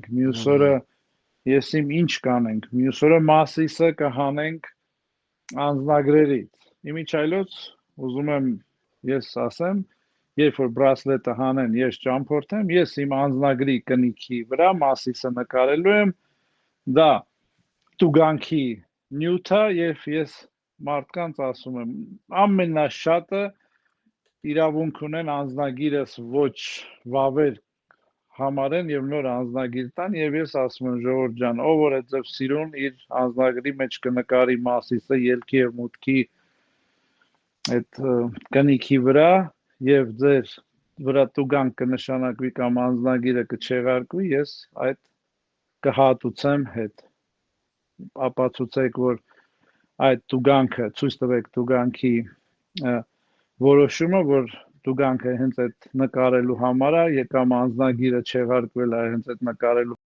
կանենք, մյուս օրը ես իմ ինչ կանենք, մյուս օրը Մասիսը կհանենք անձնագրերից։ Իմիջայլոց ուզում եմ ես ասեմ, երբ որ բրասլետը հանեն, ես ճամփորդեմ, ես իմ անձնագրի կնիքի վրա Մասիսը նկարելու եմ, դա տուգանքի նյութը եւ ես մարդկանց ասում եմ, ամենաշատը իրավունք ունեն անձնագիրս ոչ վավեր համարեն եւ նոր անձնագիր տան եւ ես ասում եմ ժողովուրդ ջան, ով որ է ձեւ սիրուն իր անձնագրի մեջ կնկարի Մասիսը ելքի եւ մուտքի այդ կնիքի վրա եւ ձեր վրա տուգանք կնշանակվի կամ անձնագիրը կչեղարկվի, ես այդ կհատուցեմ հետ։ Ապացուցեք, որ այդ տուգանքը, ցույց տվեք տուգանքի որոշումը, որ տուգանքը հենց այդ նկարելու համար է, կամ անձնագիրը չեղարկվել է հենց այդ նկարելու